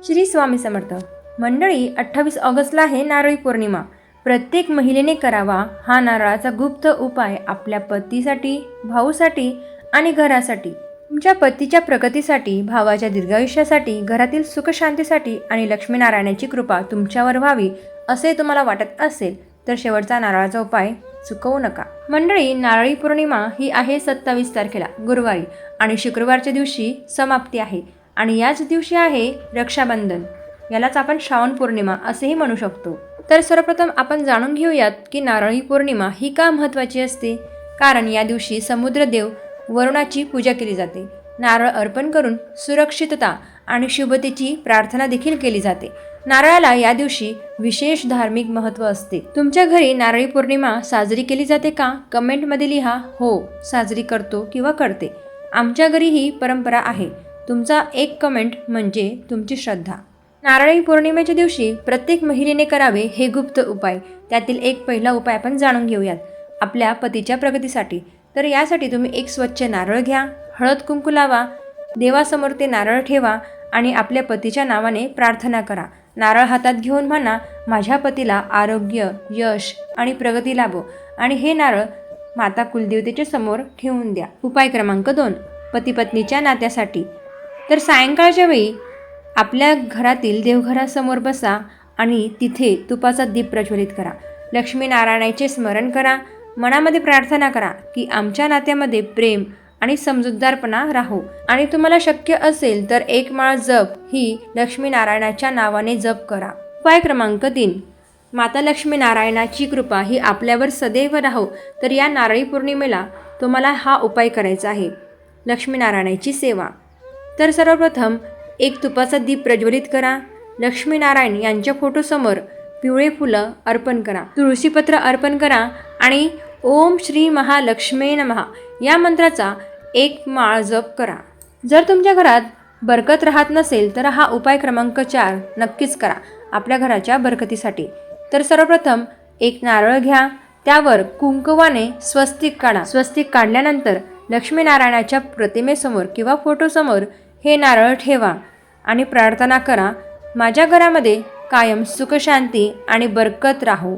श्री स्वामी समर्थ मंडळी, 28 ऑगस्टला आहे नारळी पौर्णिमा। प्रत्येक महिलेने करावा हा नारळाचा गुप्त उपाय आपल्या पतीसाठी, भाऊसाठी आणि घरासाठी। तुमच्या पतीच्या प्रगतीसाठी, भावाच्या दीर्घायुष्यासाठी, घरातील सुखशांतीसाठी आणि लक्ष्मीनारायणाची कृपा तुमच्यावर व्हावी असे तुम्हाला वाटत असेल तर शेवटचा नारळाचा उपाय चुकवू नका। मंडळी, नारळी पौर्णिमा ही आहे 27 तारखेला गुरुवारी आणि शुक्रवारच्या दिवशी समाप्ती आहे आणि याच दिवशी आहे रक्षाबंधन। यालाच आपण श्रावण पौर्णिमा असेही म्हणू शकतो। तर सर्वप्रथम आपण जाणून घेऊयात की नारळी पौर्णिमा ही का महत्त्वाची असते। कारण या दिवशी समुद्रदेव वरुणाची पूजा केली जाते। नारळ अर्पण करून सुरक्षितता आणि शुभतेची प्रार्थना देखील केली जाते। नारळाला या दिवशी विशेष धार्मिक महत्त्व असते। तुमच्या घरी नारळी पौर्णिमा साजरी केली जाते का? कमेंटमध्ये लिहा, हो साजरी करतो किंवा करते। आमच्या घरी ही परंपरा आहे। तुमचा एक कमेंट म्हणजे तुमची श्रद्धा। नारळी पौर्णिमेच्या दिवशी प्रत्येक महिलेने करावे हे गुप्त उपाय। त्यातील एक पहिला उपाय आपण जाणून घेऊयात आपल्या पतीच्या प्रगतीसाठी। तर यासाठी तुम्ही एक स्वच्छ नारळ घ्या, हळद कुंकू लावा, देवासमोर ते नारळ ठेवा आणि आपल्या पतीच्या नावाने प्रार्थना करा। नारळ हातात घेऊन म्हणा, माझ्या पतीला आरोग्य, यश आणि प्रगती लाभो आणि हे नारळ माता कुलदेवतेच्या समोर ठेवून द्या। उपाय क्रमांक 2, पती पत्नीच्या नात्यासाठी। तर सायंकाळच्या वेळी आपल्या घरातील देवघरासमोर बसा आणि तिथे तुपाचा दीप प्रज्वलित करा। लक्ष्मीनारायणाचे स्मरण करा, मनामध्ये प्रार्थना करा की आमच्या नात्यामध्ये प्रेम आणि समजूतदारपणा राहो आणि तुम्हाला शक्य असेल तर एक माळ जप ही लक्ष्मीनारायणाच्या नावाने जप करा। उपाय क्रमांक 3, माता लक्ष्मीनारायणाची कृपा ही आपल्यावर सदैव राहो। तर या नारळी पौर्णिमेला तुम्हाला हा उपाय करायचा आहे, लक्ष्मीनारायणाची सेवा। तर सर्वप्रथम एक तुपाचा दीप प्रज्वलित करा, लक्ष्मीनारायण यांच्या फोटोसमोर पिवळे फुलं अर्पण करा, तुळशीपत्र अर्पण करा आणि ओम श्री महालक्ष्मी नमः या मंत्राचा एक माळ जप करा। जर तुमच्या घरात बरकत राहत नसेल तर हा उपाय क्रमांक 4 नक्कीच करा आपल्या घराच्या बरकतीसाठी। तर सर्वप्रथम एक नारळ घ्या, त्यावर कुंकवाने स्वस्तिक काढा। स्वस्तिक काढल्यानंतर लक्ष्मीनारायणाच्या प्रतिमेसमोर किंवा फोटोसमोर हे नारळ ठेवा आणि प्रार्थना करा, माझ्या घरामध्ये कायम सुखशांती आणि बरकत राहो।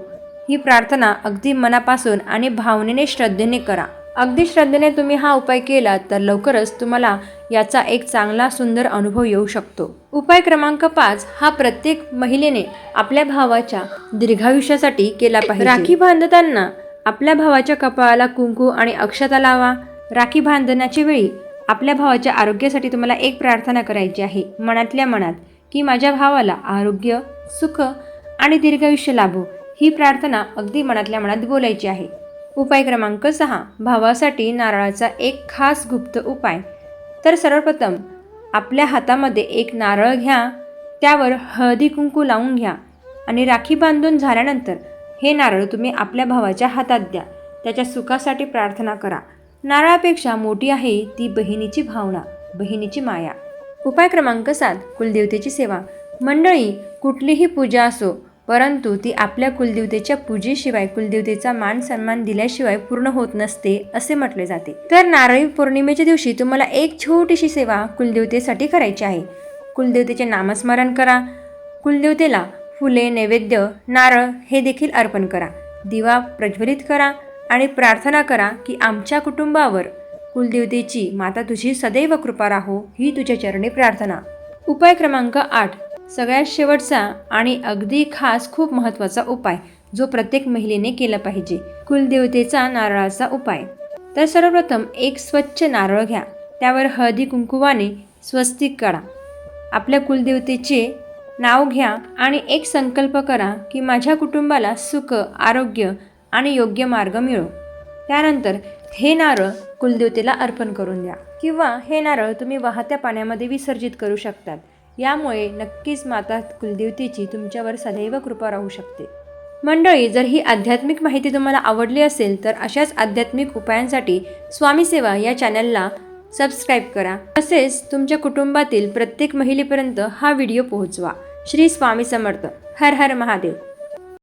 ही प्रार्थना अगदी मनापासून आणि भावनेने श्रद्धेने करा। अगदी श्रद्धेने तुम्ही हा उपाय केला तर लवकरच तुम्हाला याचा एक चांगला सुंदर अनुभव येऊ शकतो। उपाय क्रमांक 5 हा प्रत्येक महिलेने आपल्या भावाच्या दीर्घायुष्यासाठी केला पाहिजे। राखी बांधताना आपल्या भावाच्या कपाळाला कुंकू आणि अक्षता लावा। राखी बांधण्याच्या वेळी आपल्या भावाच्या आरोग्यासाठी तुम्हाला एक प्रार्थना करायची आहे, मनातल्या मनात की माझ्या भावाला आरोग्य, सुख आणि दीर्घायुष्य लाभो। ही प्रार्थना अगदी मनातल्या मनात बोलायची आहे। उपाय क्रमांक 6 भावासाठी नारळाचा एक खास गुप्त उपाय। तर सर्वप्रथम आपल्या हातामध्ये एक नारळ घ्या, त्यावर हळदी कुंकू लावून घ्या आणि राखी बांधून झाल्यानंतर हे नारळ तुम्ही आपल्या भावाच्या हातात द्या। त्याच्या सुखासाठी प्रार्थना करा। नारळापेक्षा मोठी आहे ती बहिणीची भावना, बहिणीची माया। उपाय क्रमांक 7 कुलदेवतेची सेवा। मंडळी, कुठलीही पूजा असो परंतु ती आपल्या कुलदेवतेच्या पूजेशिवाय, कुलदेवतेचा मान सन्मान दिल्याशिवाय पूर्ण होत नसते असे म्हटले जाते। तर नारळी पौर्णिमेच्या दिवशी तुम्हाला एक छोटीशी सेवा कुलदेवतेसाठी करायची आहे। कुलदेवतेचे नामस्मरण करा, कुलदेवतेला फुले, नैवेद्य, नारळ हे देखील अर्पण करा। दिवा प्रज्वलित करा आणि प्रार्थना करा की आमच्या कुटुंबावर कुलदेवतेची माता तुझी सदैव कृपा राहो, ही तुझ्या चरणी प्रार्थना। उपाय क्रमांक 8 सगळ्यात शेवटचा आणि अगदी खास खूप महत्त्वाचा उपाय जो प्रत्येक महिलेने केला पाहिजे, कुलदेवतेचा नारळाचा उपाय। तर सर्वप्रथम एक स्वच्छ नारळ घ्या, त्यावर हळदी कुंकुवाने स्वस्तिक काढा, आपल्या कुलदेवतेचे नाव घ्या आणि एक संकल्प करा की माझ्या कुटुंबाला सुख, आरोग्य आणि योग्य मार्ग मिळो। त्यानंतर हे नारळ कुलदेवतेला अर्पण करून द्या किंवा हे नारळ तुम्ही वाहत्या पाण्यामध्ये विसर्जित करू शकतात। यामुळे नक्कीच माता कुलदेवतेची तुमच्यावर सदैव कृपा राहू शकते। मंडळी, जर ही आध्यात्मिक माहिती तुम्हाला आवडली असेल तर अशाच आध्यात्मिक उपायांसाठी स्वामी सेवा या चॅनलला सबस्क्राईब करा। तसेच तुमच्या कुटुंबातील प्रत्येक महिलेपर्यंत हा व्हिडिओ पोहोचवा। श्री स्वामी समर्थ। हर हर महादेव।